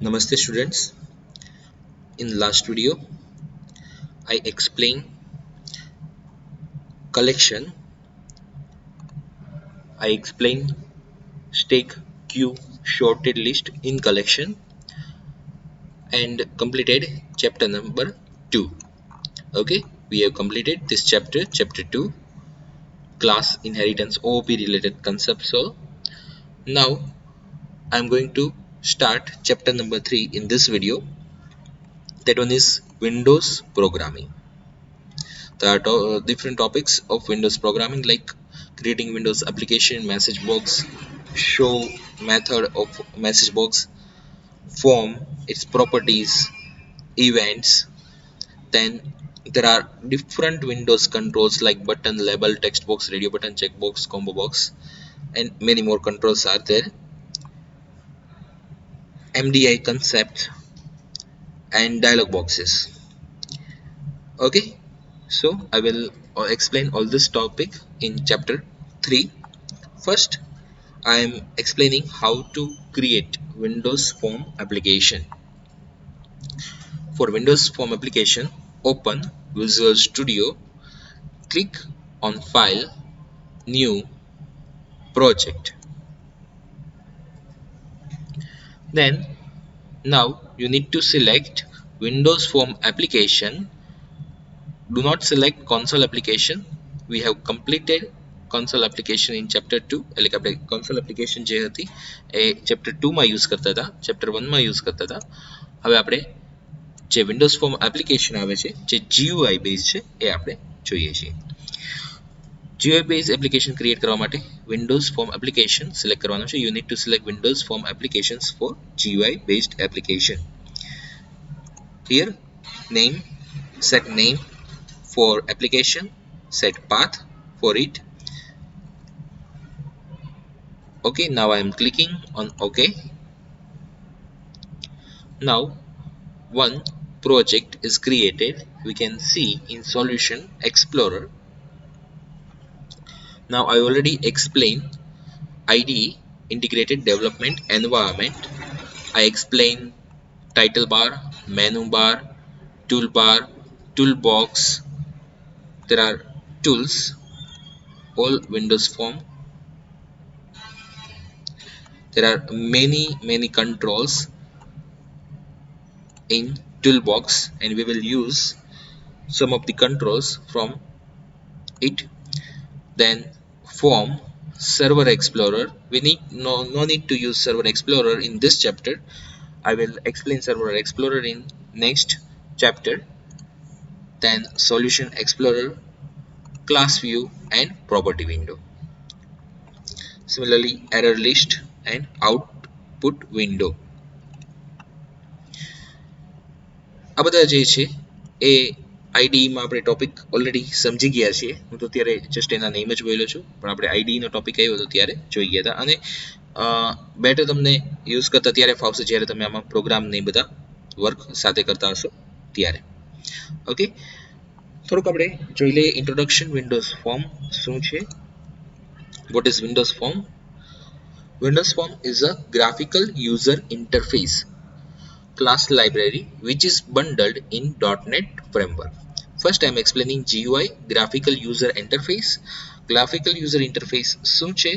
Namaste students. In last video, I explained collection. I explained stack, queue, sorted list in collection and completed chapter number 2. Okay, we have completed this chapter 2, class inheritance OOP related concepts. So now I am going to start chapter number 3 in this video. That one is Windows programming. There are different topics of Windows programming like creating Windows application, message box, show method of message box, form, its properties, events. Then there are different Windows controls like button, label, text box, radio button, checkbox, combo box, and many more controls are there. MDI concept and dialog boxes. Okay, so I will explain all this topic in chapter 3. First, I am explaining how to create Windows Form application. For Windows Form application, open Visual Studio, click on File, New, Project. Then, now you need to select Windows Form application. Do not select console application. We have completed console application in chapter 2. એટલે કે આપણે console application જે હતી એ chapter 2 માં use કરતા હતા, chapter 1 માં use કરતા હતા. હવે આપણે જે Windows Form application આવે છે જે GUI based છે એ આપણે જોઈએ છીએ. GUI based application create કરવા માટે Windows Form application select કરવાનું છે. You need to select Windows Form applications for GUI based application. Here name, set name for application, set path for it. Okay, now I am clicking on OK. Now one project is created. We can see in Solution Explorer. Now I already explained IDE, Integrated Development Environment. I explained title bar, menu bar, toolbar, toolbox. There are tools, all Windows Form. There are many controls in toolbox and we will use some of the controls from it. Then form, server explorer. We need no need to use server explorer in this chapter. I will explain server explorer in next chapter. Then solution explorer, class view and property window. Similarly error list and output window. આ બધા જે છે એ IDE માં આપણે topic already સમજી ગયા છીએ. હું તો ત્યારે જસ્ટ એના નેમ જ બોલ્યો છું, પણ આપણે IDE નો ટોપિક આવ્યો હતો ત્યારે જોઈ ગયા હતા અને બેટર તમને યુઝ કરતા ત્યારે ફાવશે જ્યારે તમે આમાં પ્રોગ્રામ ને બધા વર્ક સાથે કરતા હશો ત્યારે. ઓકે, થોડુંક આપણે જોઈ લઈએ ઇન્ટ્રોડક્શન. વિન્ડોઝ ફોર્મ શું છે? What is Windows Form? Windows Form is a graphical user interface class library which is bundled in .NET framework. First I am explaining GUI, graphical user interface. Graphical user interface શું છે?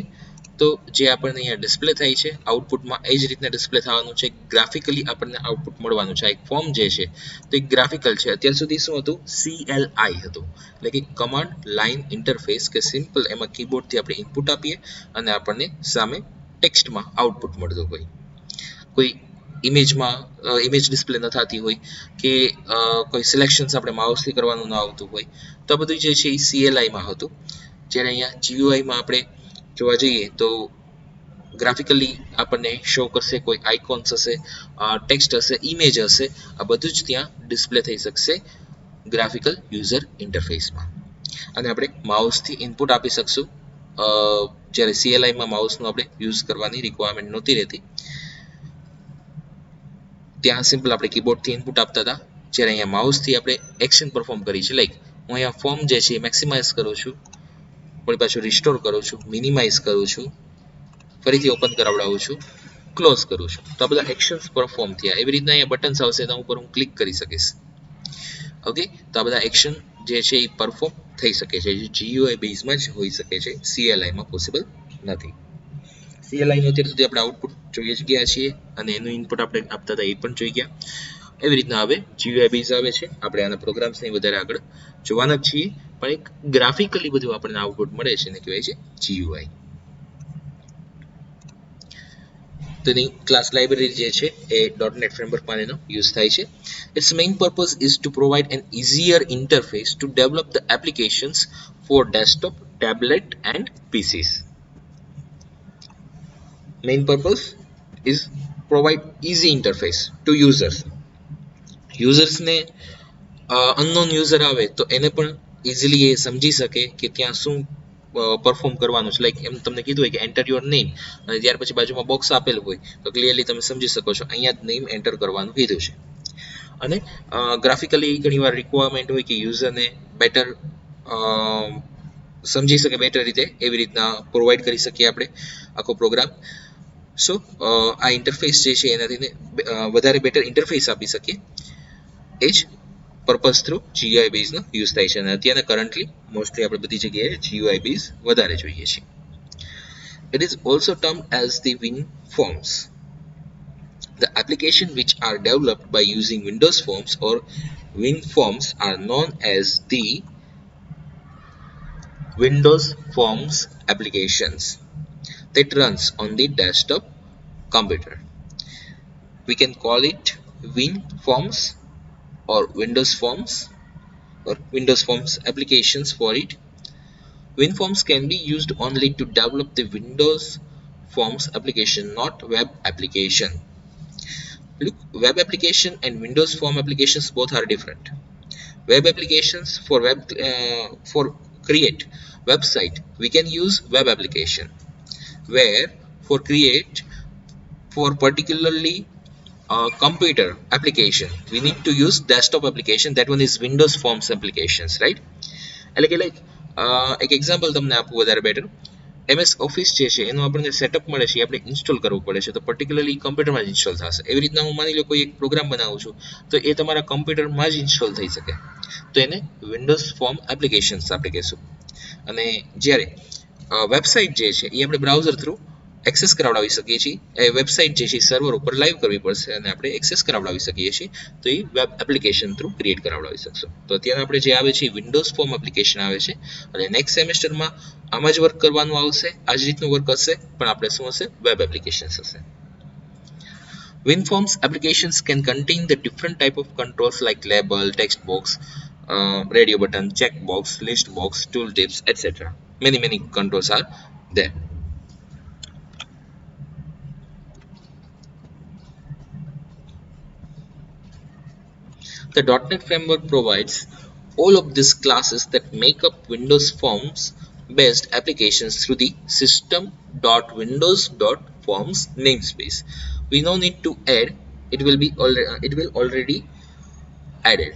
તો જે આપણને અહીંયા display થાય છે આઉટપુટમાં એ જ રીતના ડિસ્પ્લે થવાનું છે. ગ્રાફિકલી આપણને આઉટપુટ મળવાનું છે. એક ફોર્મ જે છે તો એક ગ્રાફિકલ છે. અત્યાર સુધી શું હતું? CLI હતું, એટલે કે કમાન્ડ લાઇન ઇન્ટરફેસ, કે સિમ્પલ એમાં કીબોર્ડથી આપણે ઇનપુટ આપીએ અને આપણને સામે ટેક્સ્ટમાં આઉટપુટ મળતું હોય. કોઈ ઇમેજમાં ઇમેજ ડિસ્પ્લે ન થતી હોય કે કોઈ સિલેક્શન્સ આપણે માઉસથી કરવાનું ન આવતું હોય તો આ બધું જે છે એ CLI માં હતું. જ્યારે અહીંયા GUI માં આપણે જોવા જઈએ તો ગ્રાફિકલી આપણને શો કરશે, કોઈ આઇકોન્સ હશે, ટેક્સ્ટ હશે, ઇમેજ હશે, આ બધું જ ત્યાં ડિસ્પ્લે થઈ શકશે ગ્રાફિકલ યુઝર ઇન્ટરફેસમાં. અને આપણે માઉસથી ઇનપુટ આપી શકશું, જ્યારે CLI માં માઉસનું આપણે યુઝ કરવાની રિક્વાયરમેન્ટ નહોતી રહેતી. ત્યાં સિમ્પલ આપણે કીબોર્ડથી ઇનપુટ આપતા હતા, જ્યારે અહીંયા માઉસથી આપણે એક્શન પરફોર્મ કરી છે. લાઈક હું અહીંયા ફોર્મ જે છે એ મેક્સિમાઇઝ કરું છું, વળી પાછું રિસ્ટોર કરું છું, મિનિમાઇઝ કરું છું, ફરીથી ઓપન કરાવડાવું છું, ક્લોઝ કરું છું તો આ બધા એક્શન્સ પરફોર્મ થયા. એવી રીતના અહીંયા બટન્સ આવશે એના ઉપર હું ક્લિક કરી શકીશ. ઓકે, તો આ બધા એક્શન જે છે એ પરફોર્મ થઈ શકે છે, જે GUI બેઝમાં જ હોઈ શકે છે, CLI માં પોસિબલ નથી. CLI નું અત્યાર સુધી આપણે આઉટપુટ જોઈએ જ ગયા છીએ અને એનું ઇનપુટ આપણે આપતા હતા એ પણ જોઈ ગયા. એવી રીતના હવે GUI બેઝ આવે છે. આપણે આના પ્રોગ્રામ્સને વધારે આગળ જોવાના જ છીએ, પણ એક ગ્રાફિકલી બધું આપણને આઉટપુટ મળે છે એને કહેવાય છે GUI. તો એની ક્લાસ લાઇબ્રેરી જે છે એ .NET ફ્રેમવર્કમાં એનો યુઝ થાય છે. Its main purpose is to provide an easier interface to develop the applications for desktop, tablet and PCs. Main purpose is provide easy interface to users. Users ને unknown user આવે તો એને પણ easily એ સમજી શકે કે ત્યાં શું પરફોર્મ કરવાનું છે. લાઈક એમ તમને કીધું હોય કે એન્ટર યોર નેમ અને ત્યાર પછી બાજુમાં બોક્સ આપેલું હોય તો ક્લિયરલી તમે સમજી શકો છો અહીંયા જ નેમ એન્ટર કરવાનું કીધું છે. અને ગ્રાફિકલી ઘણીવાર રિક્વાયરમેન્ટ હોય કે યુઝરને બેટર સમજી શકે બેટર રીતે, એવી રીતના પ્રોવાઈડ કરી શકીએ આપણે આખો પ્રોગ્રામ. સો આ ઇન્ટરફેસ જે છે એનાથી વધારે બેટર ઇન્ટરફેસ આપી શકીએ એ જ પર્પઝ થ્રુ GUI બેઝનો યુઝ થાય છે. અને અત્યારે કરન્ટલી મોસ્ટલી આપણે બધી જગ્યાએ GUI બેઝ વધારે જોઈએ છીએ. It is also termed as the WinForms. The application which are developed by using Windows Forms or WinForms are known as the Windows Forms applications that runs on the desktop computer. We can call it WinForms or Windows Forms or Windows Forms applications for it. WinForms can be used only to develop the Windows Forms application, not web application. Look, web application and Windows Form applications both are different. Web applications for create website we can use web application, where for particularly computer application we need to use desktop application. That one is Windows Forms applications, right? એટલે કે like એક example તમને આપવું વધારે better. MS office જે છે એનું આપણને સેટઅપ મળે છે, આપણે ઇન્સ્ટોલ કરવું પડે છે, તો પર્ટિક્યુલરલી કમ્પ્યુટરમાં જ ઇન્સ્ટોલ થશે. એવી રીતના હું માની લો કોઈ એક પ્રોગ્રામ બનાવું છું તો એ તમારા કમ્પ્યુટરમાં જ ઇન્સ્ટોલ થઈ શકે, તો એને વિન્ડોઝ ફોર્મ એપ્લિકેશન્સ આપણે કહીશું. અને જ્યારે વેબસાઇટ જે છે એ આપણે બ્રાઉઝર થ્રુ એક્સેસ કરાવડાવી શકીએ છીએ. એ વેબસાઇટ જે છે સર્વર ઉપર લાઈવ કરવી પડશે અને આપણે એક્સેસ કરાવડાવી શકીએ છીએ, તો એ વેબ એપ્લિકેશન થ્રુ ક્રિએટ કરાવડાવી શકશું. તો અત્યારે આપણે જે આવે છે વિન્ડોઝ ફોર્મ એપ્લિકેશન આવે છે અને નેક્સ્ટ સેમેસ્ટરમાં આમાં જ વર્ક કરવાનું આવશે, આ જ રીતનું વર્ક હશે, પણ આપણે શું હશે, વેબ એપ્લિકેશન્સ હશે. WinForms applications can contain the different type of controls like label, text box, radio button, checkbox, list box, tooltips, etc. Many controls are there. The .NET framework provides all of these classes that make up Windows Forms based applications through the system.windows.forms namespace. We no need to add, it will already added.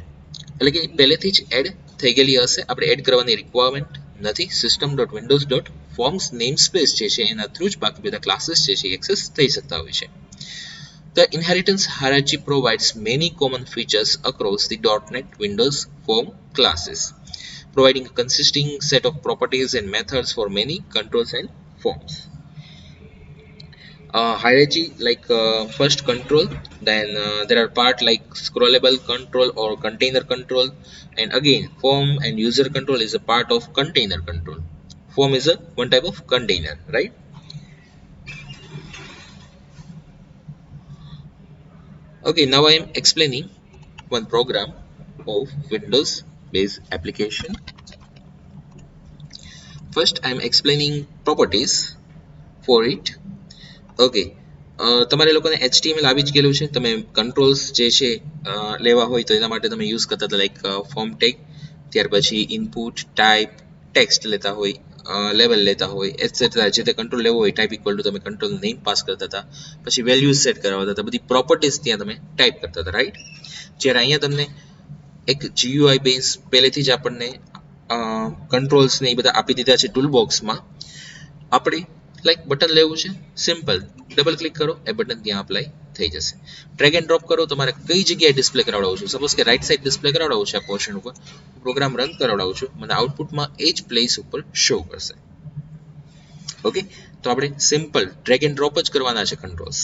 એટલે કે પહેલેથી જ add થઈ ગયેલી હશે, આપણે add કરવાની requirement નથી. system.windows.forms namespace જે છે એના થ્રુ જ બાકી બધા ક્લાસીસ જે છે એક્સેસ થઈ શકતા હોય છે. The inheritance hierarchy provides many common features across the .NET Windows Form classes, providing a consisting set of properties and methods for many controls and forms. Hierarchy like first control, then there are part like scrollable control or container control, and again form and user control is a part of container control. Form is one type of container, right? Okay, now I am explaining one program of Windows based application. First I am explaining properties for it. Okay, તમારે લોકોને HTML આવી જ ગયેલું છે. તમે controls જે છે લેવા હોય તો એના માટે તમે યુઝ કરતા હતા લાઈક ફોર્મ ટેગ, ત્યાર પછી ઇનપુટ, ટાઈપ, ટેક્સ્ટ લેતા હોય, લેવલ લેતા હોય, એટસેટ્રા. જે તે કંટ્રોલ લેવો હોય ટાઈપ ઇક્વલ ટુ તમે કંટ્રોલ નેમ પાસ કરતા હતા, પછી વેલ્યુઝ સેટ કરાવતા હતા, બધી પ્રોપર્ટીઝ ત્યાં તમે ટાઈપ કરતા હતા, રાઈટ? જ્યારે અહીંયા તમને એક GUI બેઝ પહેલેથી જ આપણને કંટ્રોલ્સ ને એ બધા આપી દીધા છે ટૂલ બોક્સમાં. આપણે લાઈક બટન લેવું છે, સિમ્પલ ડબલ ક્લિક કરો, એ બટન ત્યાં અપ્લાય થઈ જશે. ડ્રેગ એન્ડ ડ્રોપ કરો, તમારે કઈ જગ્યાએ ડિસ્પ્લે કરાવડાવું છું, સપોઝ કે રાઈટ સાઈડ ડિસ્પ્લે કરાવડાવું છે આ પોર્શન ઉપર, પ્રોગ્રામ રન કરાવડાવું છું, મને આઉટપુટમાં એ જ પ્લેસ ઉપર શો કરશે. ઓકે, તો આપણે સિમ્પલ ડ્રેગ એન્ડ ડ્રોપ જ કરવાના છે કંટ્રોલ્સ,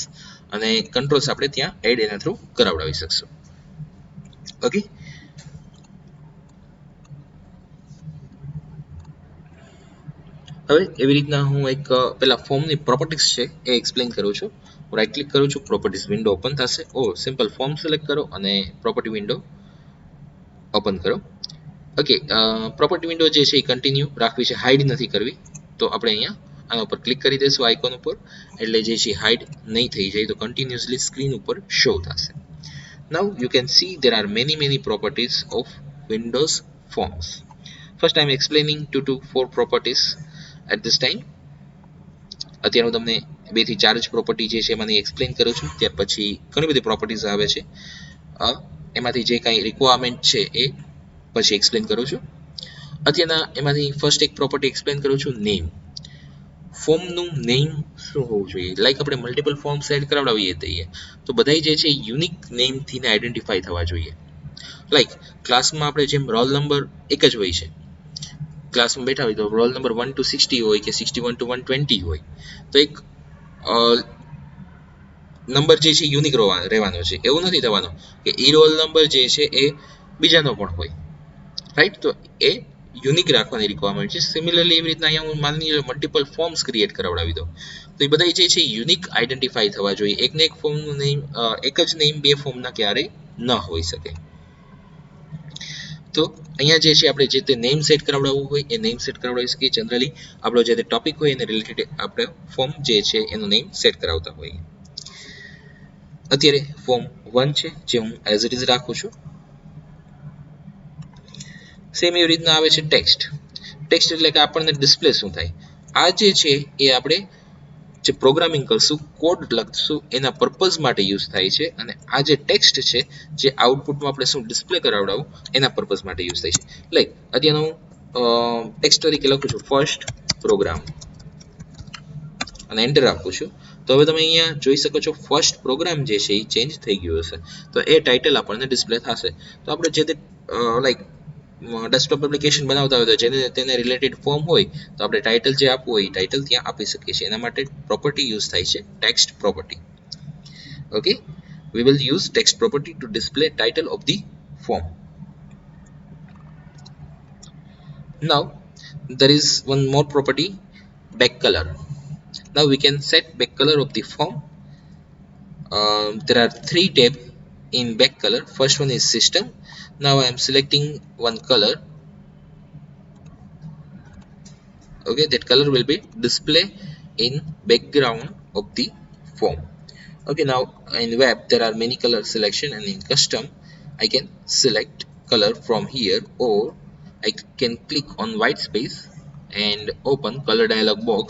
અને કંટ્રોલ્સ આપણે ત્યાં એડ એના થ્રુ કરાવડાવી શકશું. ઓકે, હવે એવી રીતના હું એક પેલા ફોર્મની પ્રોપર્ટીઝ છે એ એક્સપ્લેન કરું છું. હું રાઈટ ક્લિક કરું છું, પ્રોપર્ટીઝ વિન્ડો ઓપન થશે. સિમ્પલ ફોર્મ સિલેક્ટ કરો અને પ્રોપર્ટી વિન્ડો ઓપન કરો. ઓકે, પ્રોપર્ટી વિન્ડો જે છે એ કન્ટિન્યુ રાખવી છે, હાઇડ નથી કરવી. તો આપણે અહીંયા આના ઉપર ક્લિક કરી દઈશું આઇકોન ઉપર, એટલે જે છે હાઇડ નહીં થઈ જાય, તો કન્ટિન્યુઅસલી સ્ક્રીન ઉપર શો થશે. Now you can see there are many properties of Windows Forms. First I am explaining 2 to 4 properties at this time. અત્યારે હું તમને 2 થી 4 જ પ્રોપર્ટી જે છે મને એક્સપ્લેન કરું છું, ત્યાર પછી ઘણી બધી પ્રોપર્ટીઝ આવે છે, એમાંથી જે કાંઈ રિક્વાયરમેન્ટ છે એ પછી એક્સપ્લેન કરું છું. અત્યારના એમાંથી ફર્સ્ટ એક પ્રોપર્ટી એક્સપ્લેન કરું છું, નેમ. ફોર્મનું નેમ શું હોવું જોઈએ, લાઈક આપણે મલ્ટિપલ ફોર્મ સેટ કરાવડાવીએ થઈએ તો બધા જે છે યુનિક નેમથી આઈડેન્ટિફાઈ થવા જોઈએ. લાઈક ક્લાસમાં આપણે જેમ રોલ નંબર એક જ હોય છે, ક્લાસમાં બેઠા હોય તો રોલ નંબર 1 to 60 હોય કે 61 to 120 હોય, તો એક નંબર જે છે યુનિક રહેવાનો છે. એવું નથી થવાનું કે એ રોલ નંબર જે છે એ બીજાનો પણ હોય, રાઈટ? તો એ યુનિક રાખવાની રિક્વાયરમેન્ટ છે. સિમિલરલી એવી રીતના અહીંયા હું માની લો મલ્ટિપલ ફોર્મ્સ ક્રિએટ કરાવડાવી દઉં, તો એ બધા જે છે યુનિક આઈડેન્ટિફાઈ થવા જોઈએ. એકને એક ફોર્મનું નેમ, એક જ નેમ બે ફોર્મના ક્યારેય ન હોઈ શકે. તો અહીંયા જે છે આપણે જે તે નેમ સેટ કરાવડાવવું હોય એ નેમ સેટ કરાવડાવી શકીએ. જનરલી આપણો જે તે ટોપિક હોય એને રિલેટેડ આપણે ફોર્મ જે છે એનું નેમ સેટ કરાવતા હોઈએ. અત્યારે ફોર્મ 1 છે જે હું એઝ ઇટ ઇઝ રાખું છું. સેમ એવી રીતના આવે છે ટેક્સ્ટ. ટેક્સ્ટ એટલે કે આપણને ડિસ્પ્લે શું થાય, આ જે છે એ આપણે જે પ્રોગ્રામિંગ કરશું, કોડ લખશું, એના પર્પઝ માટે યુઝ થાય છે, અને આ જે ટેક્સ્ટ છે જે આઉટપુટમાં આપણે શું ડિસ્પ્લે કરાવડાવું એના પર્પઝ માટે યુઝ થાય છે. લાઈક અત્યારે હું ટેક્સ્ટ તરીકે લખું છું ફર્સ્ટ પ્રોગ્રામ અને એન્ટર આપું છું, તો હવે તમે અહીંયા જોઈ શકો છો ફર્સ્ટ પ્રોગ્રામ જે છે એ ચેન્જ થઈ ગયું હશે, તો એ ટાઇટલ આપણને ડિસ્પ્લે થશે. તો આપણે જે તે લાઈક ડેસ્કટોપ એપ્લિકેશન બનાવતા હોય તો જેને તેને રિલેટેડ ફોર્મ હોય તો આપણે ટાઇટલ જે આપવું હોય એ ટાઇટલ ત્યાં આપી શકીએ છીએ. એના માટે પ્રોપર્ટી યુઝ થાય છે text property. Okay, we will use text property to display title of the form. Now there is one more property, back color. Now we can set back color of the form. There are 3 tabs in back color. First one is system. Now I am selecting one color. Okay, that color will be display in background of the form. Okay, now in web there are many color selection, and in custom I can select color from here, or I can click on white space and open color dialog box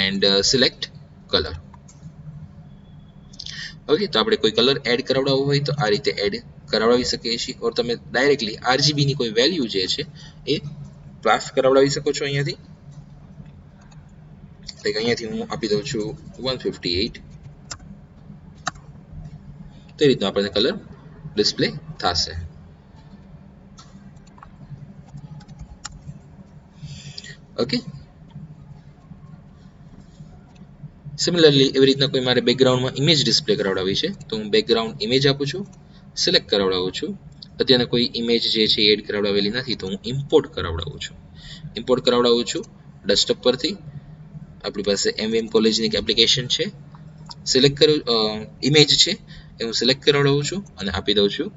and select color. Okay, તો આપણે કોઈ colour add કરાવડાવવો હોય તો આ રીતે add કરાવડાવી શકીએ છીએ, ઓર તમે ડાયરેક્ટલી RGB ની કોઈ વેલ્યુ જે છે એ પાસ કરાવડાવી શકો છો અહીંયાથી. લાઈક અહીંયાથી હું આપી દઉં છું 158, તે રીતનો આપણને કલર ડિસ્પ્લે થશે. ઓકે, સિમિલરલી એવી રીતના કોઈ મારે બેકગ્રાઉન્ડમાં ઇમેજ ડિસ્પ્લે કરાવડાવી છે તો હું બેકગ્રાઉન્ડ ઇમેજ આપું છું, સિલેક્ટ કરાવડાવું છું. અત્યારે કોઈ ઇમેજ જે છે એડ કરાવડાવેલી નથી તો હું ઇમ્પોર્ટ કરાવડાવું છું. ઇમ્પોર્ટ કરાવડાવું છું ડેસ્કટોપ પરથી. આપણી પાસે MVM કોલેજની એક એપ્લિકેશન છે, સિલેક્ટ કરું ઇમેજ છે એ હું સિલેક્ટ કરાવડાવું છું અને આપી દઉં છું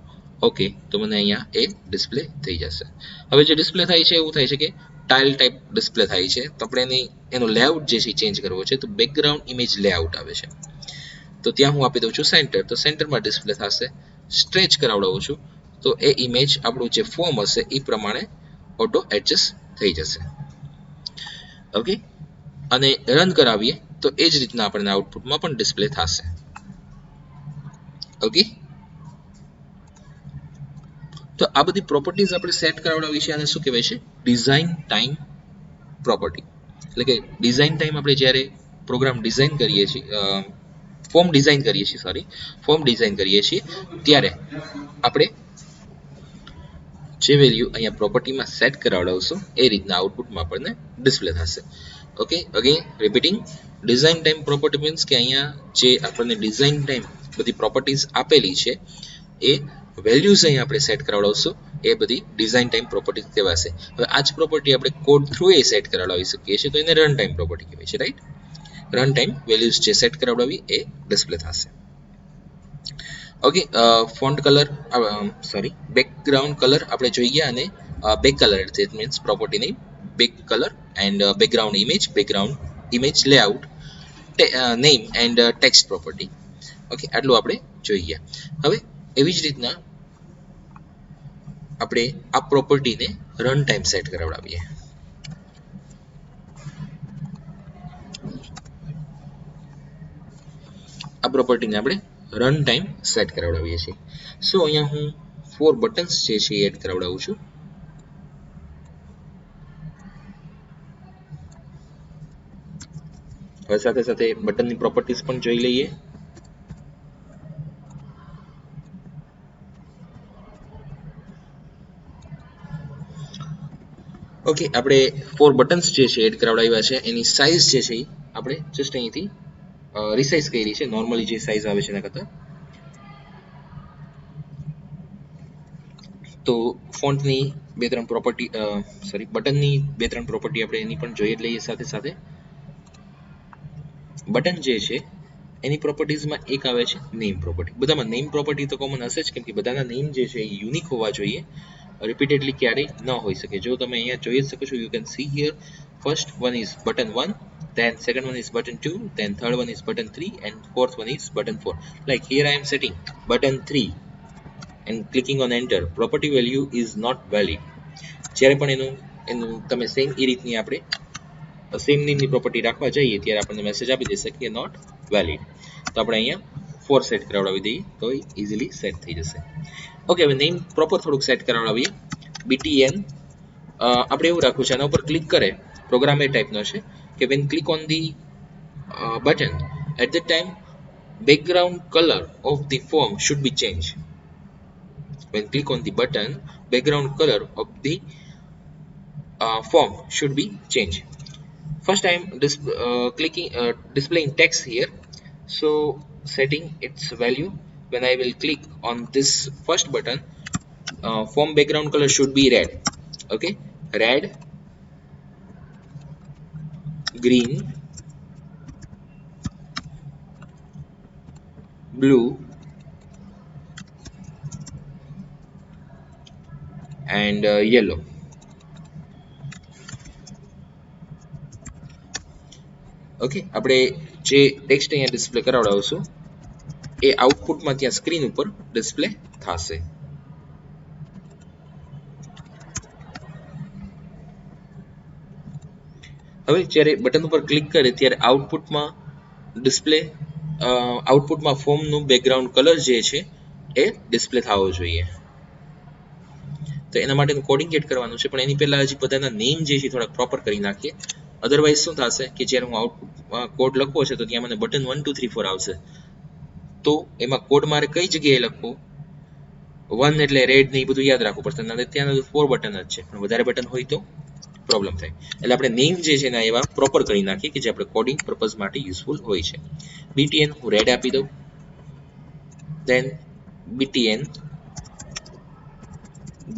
ઓકે. તો મને અહીંયા એ ડિસ્પ્લે થઈ જશે. હવે જે ડિસ્પ્લે થાય છે એવું થાય છે કે ટાઇલ ટાઈપ ડિસ્પ્લે થાય છે, તો આપણે એનો લેઆઉટ જે છે ચેન્જ કરવો છે, તો બેકગ્રાઉન્ડ ઇમેજ લેઆઉટ આવે છે, તો ત્યાં હું આપી દઉં છું સેન્ટર, તો સેન્ટરમાં ડિસ્પ્લે થશે. સ્ટ્રેચ કરાવડાવું છું તો એ ઇમેજ આપણું જે ફોર્મ હશે એ પ્રમાણે ઓટો એડજસ્ટ થઈ જશે. ઓકે, અને રન કરાવીએ તો એ જ રીતના આપણને આઉટપુટમાં પણ ડિસ્પ્લે થશે. ઓકે, તો આ બધી પ્રોપર્ટીઝ આપણે સેટ કરાવડાવી છે, અને શું કહેવાય છે ડિઝાઇન ટાઈમ પ્રોપર્ટી. એટલે કે ડિઝાઇન ટાઈમ આપણે જ્યારે પ્રોગ્રામ ડિઝાઇન કરીએ છીએ, ફોર્મ ડિઝાઇન કરીએ છીએ, ફોર્મ ડિઝાઇન કરીએ છીએ ત્યારે આપણે જે વેલ્યુ અહીંયા પ્રોપર્ટીમાં સેટ કરાવડાવશું એ રીતના આઉટપુટમાં આપણને ડિસ્પ્લે થશે. Okay, again repeating, design time property means કે અહીંયા જે આપણને ડિઝાઇન ટાઈમ બધી પ્રોપર્ટીઝ આપેલી છે એ વેલ્યુઝ અહીંયા આપણે સેટ કરાવડાવશું એ બધી ડિઝાઇન ટાઈમ પ્રોપર્ટીઝ કહેવાશે. હવે આ જ પ્રોપર્ટી આપણે કોડ થ્રુ એ સેટ કરાવડાવી શકીએ છીએ, તો એને રન ટાઈમ પ્રોપર્ટી કહેવાય છે, રાઈટ. રન ટાઈમ વેલ્યુઝ જે સેટ કરાવડાવી એ ડિસ્પ્લે થશે. Okay, font colour background colour આપણે જોઈએ, અને back colour that means property name back colour and background image layout name and text property. Okay, આટલું આપણે જોઈએ. હવે એવી જ રીતના આપણે આ પ્રોપર્ટીને રન ટાઈમ સેટ કરાવડાવીએ. આ પ્રોપર્ટીને આપણે રન ટાઈમ સેટ કરાવડાવીએ છીએ. સો અહીંયા હું 4 બટન્સ જે છે એડ કરાવડાવું છું. હવે સાથે સાથે બટનની પ્રોપર્ટીઝ પણ જોઈ લઈએ. ઓકે, આપણે 4 બટન્સ જે છે એડ કરાવડાવ્યા છે. એની સાઇઝ જે છે આપણે જસ્ટ અહીંથી રિસાઇઝ કરી છે, નોર્મલી જે સાઇઝ આવે છે એના કરતાં. તો ફોન્ટની 2-3 પ્રોપર્ટી બટનની 2-3 પ્રોપર્ટી આપણે એની પણ જોઈ લઈએ. સાથે સાથે બટન જે છે એની પ્રોપર્ટીઝમાં એક આવે છે નેમ પ્રોપર્ટી. બધામાં નેમ પ્રોપર્ટી તો કોમન હશે જ, કેમ કે બધાના નેમ જે છે એ યુનિક હોવા જોઈએ, રિપીટેડલી ક્યારેય ન હોઈ શકે. જો તમે અહીંયા જોઈ શકો છો, you can see here, first one is button 1, then second one is button 2, then third one is button 3, and fourth one is button 4. Like here I am setting button 3 and clicking on enter. Property value is not valid. જ્યારે પણ એનું તમે same એ રીતની આપણે same નેમની property રાખવા જઈએ ત્યારે આપણને મેસેજ આપી દેશે કે નોટ વેલિડ. તો આપણે અહીંયા 4 સેટ કરાવડાવી દઈએ તો ઇઝીલી સેટ થઈ જશે. ઓકે, હવે નેમ પ્રોપર થોડુંક સેટ કરાવડાવીએ. BTN આપણે એવું રાખવું છે, આના ઉપર ક્લિક કરે, પ્રોગ્રામ એ ટાઈપનો છે કે when click on the button at that time background color of the form should be changed. When click on the button, background color of the form should be changed. First I am displaying text here, so setting its value. When I will click on this first button, form background color should be red. Okay, red, green, blue, and yellow. Okay, આપણે જે text અહીંયા display કરાવડાવશું એ આઉટપુટમાં ત્યાં screen ઉપર display થશે. હવે જ્યારે button ઉપર ક્લિક કરે ત્યારે આઉટપુટમાં ફોર્મનું બેકગ્રાઉન્ડ કલર જે છે એ ડિસ્પ્લે થવો જોઈએ. તો એના માટેનું કોડિંગ એડ કરવાનું છે, પણ એની પહેલા હજી બધાના નેમ જે છે થોડા પ્રોપર કરી નાખીએ. અધરવાઇઝ શું થશે કે જ્યારે હું આઉટપુટમાં કોડ લખવો છે તો ત્યાં મને બટન 1 2 3 4 આવશે. તો એમાં કોડ મારે કઈ જગ્યાએ લખવું, 1 એટલે રેડ ને એ બધું યાદ રાખવું પડશે, અને ત્યાં 4 બટન જ છે, પણ વધારે બટન હોય તો પ્રોબ્લેમ થાય. એટલે આપણે નેમ જે છે ને એવા પ્રોપર કરી નાખીએ કે જે આપણે કોડિંગ પર્પઝ માટે યુઝફુલ હોય છે. BTN હું રેડ આપી દઉં, then BTN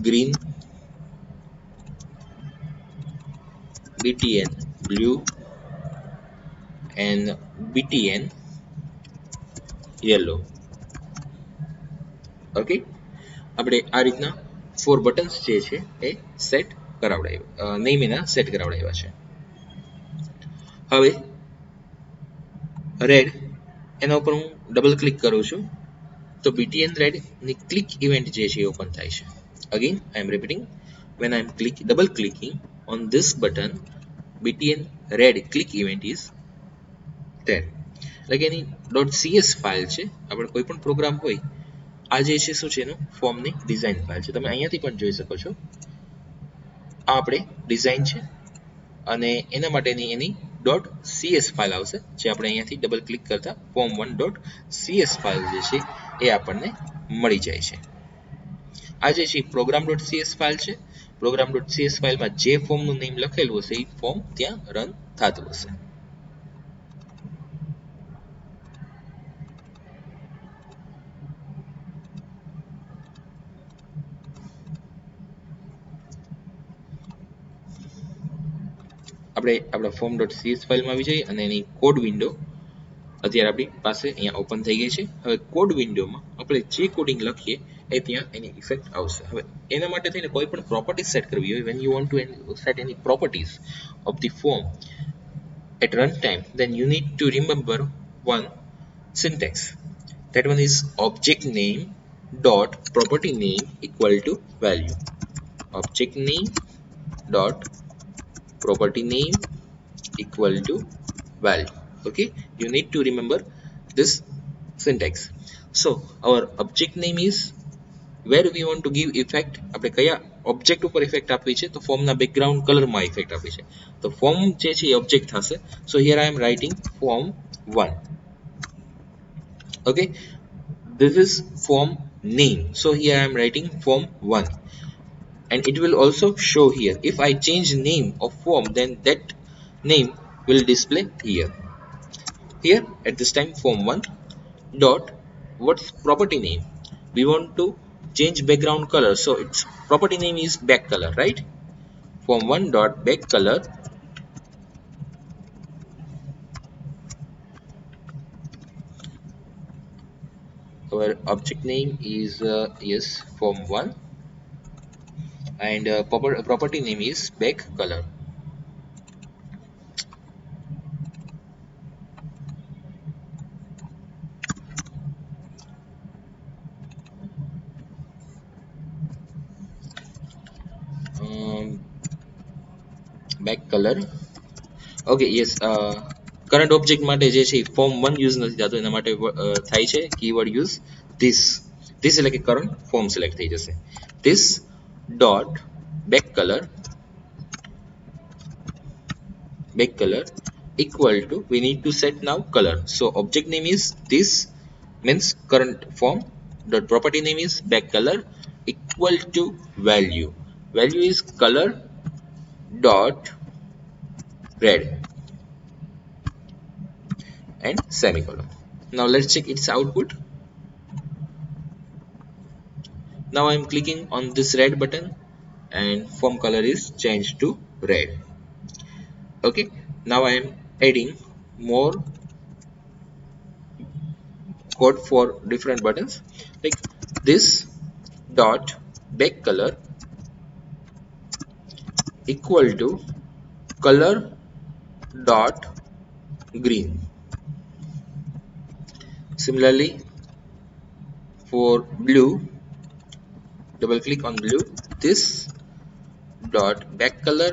green, BTN blue and BTN yellow. Okay, આપણે આ રીતના 4 બટન્સ જે છે એ સેટ કરાવડાવ્યા, નેમ એના સેટ કરાવડાવ્યા છે. હવે રેડ એના ઉપર હું ડબલ ક્લિક કરું છું તો BTN રેડ ની ક્લિક ઇવેન્ટ જે છે એ ઓપન થાય છે. Again I am repeating, when I am double clicking on this button, BTN red click event is there. એટલે એની .cs ફાઇલ છે. આપણે કોઈ પણ પ્રોગ્રામ હોય, આ જે છે શું છે એનું ફોર્મની ડિઝાઇન ફાઇલ છે. તમે અહીંયાથી પણ જોઈ શકો છો, આ આપણે ડિઝાઇન છે અને એના માટેની એની ડોટ સીએસ ફાઇલ આવશે, જે આપણે અહીંયાથી ડબલ ક્લિક કરતા form1 ડોટ સીએસ ફાઇલ જે છે એ આપણને મળી જાય છે. આ જે છે પ્રોગ્રામ ડોટ સીએસ ફાઇલ છે. પ્રોગ્રામ ડોટ સીએસ ફાઇલમાં જે ફોર્મનું નેમ લખેલું હશે એ ફોર્મ ત્યાં રન થતું હશે. આપણે આપણા ફોર્મ ડોટ સીએસ ફાઇલમાં આવી જઈએ અને એની કોડ વિન્ડો અત્યારે આપણી પાસે અહીંયા ઓપન થઈ ગઈ છે. હવે કોડ વિન્ડોમાં આપણે જે કોડિંગ લખીએ એ ત્યાં એની ઇફેક્ટ આવશે. હવે એના માટે થઈને કોઈ પણ પ્રોપર્ટીઝ સેટ કરવી હોય, when you want to set any properties of the form at runtime, then you need to remember one syntax. That one is object name dot property name equal to value. Object name dot property name equal to value. Okay, you need to remember this syntax. So our object name is where we want to give effect. આપણે કયા object ઉપર effect આપવી છે, તો ફોર્મના background કલરમાં effect આપવી છે. તો ફોર્મ જે છે એ ઓબ્જેક્ટ થશે. સો here I M writing form1. Okay, this is form name, so here I am writing form1, and it will also show here. If I change name of form, then that name will display here. Here at this time form1 dot what's property name, we want to change background color, so its property name is back color, right? Form1 dot back color our object name is yes form1, and property name is back color. Back color. Okay yes, current object માટે જે છે form1 use નથી થતો, એના માટે થાય છે keyword use this. This એટલે કે કરંટ ફોર્મ સિલેક્ટ થઈ જશે. This dot back color equal to, we need to set now color. So object name is this, means current form, dot property name is back color equal to value. Value is color dot red and semicolon. Now let's check its output. Now I am clicking on this red button and form color is changed to red. Okay, now I am adding more code for different buttons, like this dot back color equal to color dot green. Similarly for blue, double click on blue, this dot back color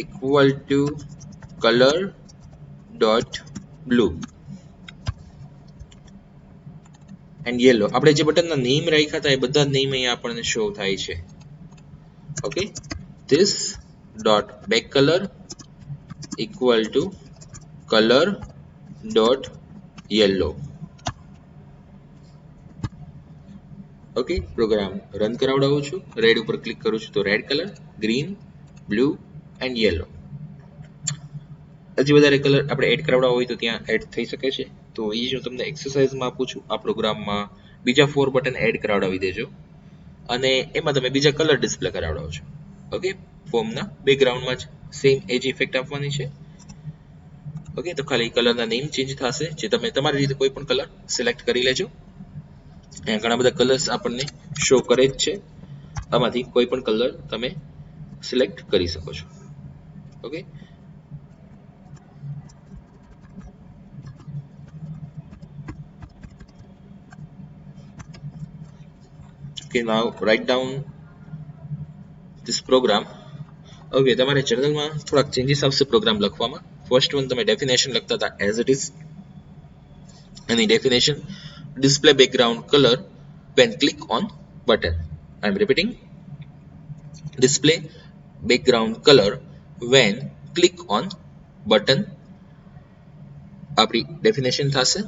equal to color dot blue. And yellow, આપણે જે બટનના name રાખ્યા હતા એ બધા name અહીંયા આપણને શો થાય છે. Okay, this dot back color equal to color dot yellow. Okay, program run કરાવડાવું છું. રેડ ઉપર ક્લિક કરું છું તો red colour, green, blue and yellow. હજી વધારે કલર આપણે એડ કરાવડાવવા હોય તો ત્યાં એડ થઈ શકે છે. તો એ જ હું તમને એક્સરસાઇઝમાં આપું છું. આ પ્રોગ્રામમાં બીજા 4 બટન એડ કરાવડાવી દેજો અને એમાં તમે બીજા કલર ડિસ્પ્લે કરાવડાવો છો. ઓકે, ફોર્મના બેકગ્રાઉન્ડમાં જ સેમ એ જ ઇફેક્ટ આપવાની છે. ઓકે, તો ખાલી કલરના નેમ ચેન્જ થશે, જે તમે તમારી રીતે કોઈ પણ કલર સિલેક્ટ કરી લેજો. અહીંયા ઘણા બધા કલર્સ આપણને શો કરે જ છે, આમાંથી કોઈ પણ કલર તમે સિલેક્ટ કરી શકો છો. Okay, okay, now write down this program. Okay, તમારે જનરલમાં થોડાક ચેન્જીસ આવશે પ્રોગ્રામ લખવામાં. ફર્સ્ટ વન, તમે ડેફિનેશન લખતા હતા as it is, any definition display background color when click on button. I am repeating, display background color when click on button આપણી definition થશે.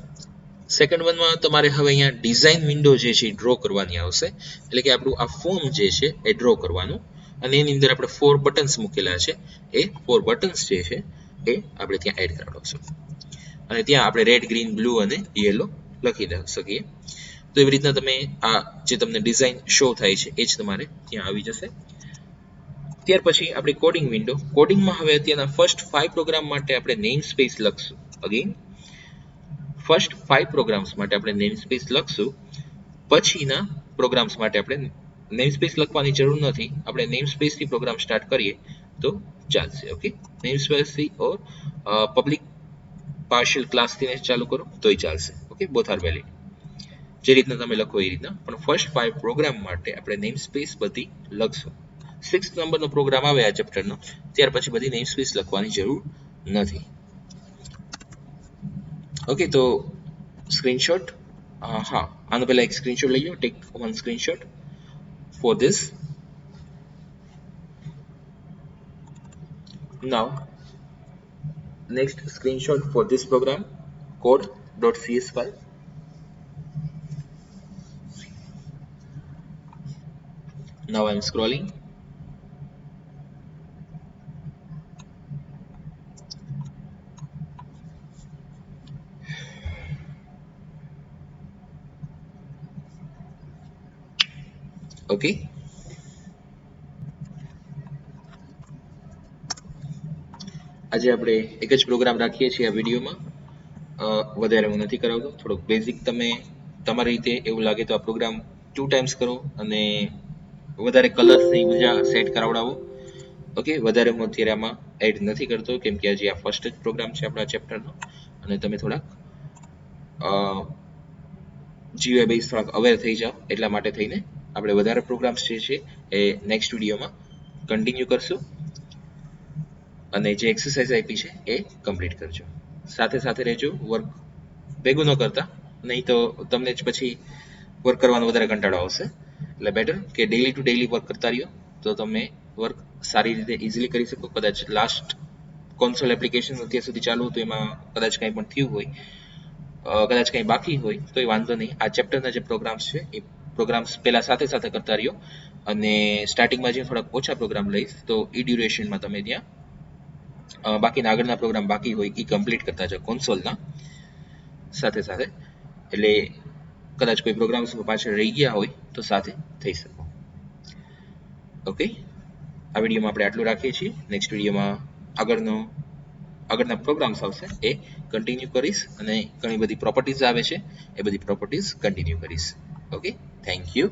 Second વનમાં તમારે હવે અહીંયા ડિઝાઇન વિન્ડો જે છે ડ્રો કરવાની આવશે, એટલે કે આપણું આ ફોર્મ જે છે એ ડ્રો કરવાનું, અને એની અંદર આપણે 4 બટન્સ મૂકેલા છે, એ 4 બટન્સ જે છે એ આપણે ત્યાં એડ કરાવશું, અને ત્યાં આપણે રેડ, ગ્રીન, બ્લુ અને યલો લખી શકીએ. તો એવી રીતના તમે આ જે તમને ડિઝાઇન શો થાય છે એ જ તમારે ત્યાં આવી જશે. ત્યાર પછી આપણી કોડિંગ વિન્ડો. કોડિંગમાં હવે અત્યારના ફર્સ્ટ 5 પ્રોગ્રામ માટે આપણે નેમ સ્પેસ લખશું. અગેન ફર્સ્ટ 5 પ્રોગ્રામ્સ માટે આપણે નેમ સ્પેસ લખશું. પછીના પ્રોગ્રામ્સ માટે આપણે નેમ સ્પેસ લખવાની જરૂર નથી, આપણે નેમ સ્પેસથી પ્રોગ્રામ સ્ટાર્ટ કરીએ તો ચાલશે. ઓકે, નેમ સ્પેસથી ઓર પબ્લિક પાર્શિયલ ક્લાસથી ચાલુ કરો તોય ચાલશે. Okay, both are valid. જે રીતના તમે લખો એ રીતના, પણ ફર્સ્ટ 5 પ્રોગ્રામ માટે આપણે નેમ સ્પેસ બધી લખશું. 6th નંબરનો પ્રોગ્રામ આવે આ ચેપ્ટરનો, ત્યાર પછી બધી નેમ સ્પેસ લખવાની જરૂર નથી. ઓકે, તો સ્ક્રીનશોટ, હા, આનો પહેલા એક સ્ક્રીનશોટ લઈ લો. Take one screenshot for this. Now next screenshot for this program code.cs file. Now I'm scrolling. Okay, આજે આપણે એક જ પ્રોગ્રામ રાખીએ છીએ આ વિડીયોમાં, વધારે હું નથી કરાવતો. થોડોક બેઝિક તમે તમારી રીતે એવું લાગે તો આ પ્રોગ્રામ 2 ટાઈમ્સ કરો અને વધારે કલર્સની બીજા સેટ કરાવડાવો. ઓકે, વધારે હું અત્યારે આમાં એડ નથી કરતો, કેમ કે આજે આ ફર્સ્ટ જ પ્રોગ્રામ છે આપણા ચેપ્ટરનો, અને તમે થોડાક GUI બેઝ થોડાક અવેર થઈ જાઓ એટલા માટે થઈને આપણે વધારે પ્રોગ્રામ્સ જે છે એ નેક્સ્ટ વિડીયોમાં કન્ટિન્યુ કરશું, અને જે એક્સરસાઇઝ આપી છે એ કમ્પ્લીટ કરજો. સાથે સાથે રહેજો, વર્ક ભેગું ન કરતા, નહીં તો તમને જ પછી વર્ક કરવાનો વધારે કંટાળો આવશે. એટલે બેટર કે ડેલી ટુ ડેલી વર્ક કરતા રહ્યો તો તમે વર્ક સારી રીતે ઇઝીલી કરી શકો. કદાચ લાસ્ટ કોન્સોલ એપ્લિકેશન અત્યાર સુધી ચાલુ હતું એમાં કદાચ કંઈ પણ થયું હોય, કદાચ કંઈ બાકી હોય તો એ વાંધો નહીં. આ ચેપ્ટરના જે પ્રોગ્રામ્સ છે એ પ્રોગ્રામ્સ પહેલાં સાથે સાથે કરતા રહ્યો, અને સ્ટાર્ટિંગમાં જે થોડાક ઓછા પ્રોગ્રામ લઈશ તો એ ડ્યુરેશનમાં તમે ત્યાં બાકીના આગળના પ્રોગ્રામ બાકી હોય એ કમ્પ્લીટ કરતા જાઓ કોન્સોલના સાથે સાથે, એટલે કદાચ કોઈ પ્રોગ્રામ્સ પાછળ રહી ગયા હોય તો સાથે થઈ શકો. ઓકે, આ વિડીયોમાં આપણે આટલું રાખીએ છીએ. નેક્સ્ટ વિડીયોમાં આગળના પ્રોગ્રામ્સ આવશે એ કન્ટિન્યુ કરીશ, અને ઘણી બધી પ્રોપર્ટીઝ આવે છે એ બધી પ્રોપર્ટીઝ કન્ટિન્યુ કરીશ. Okay, thank you.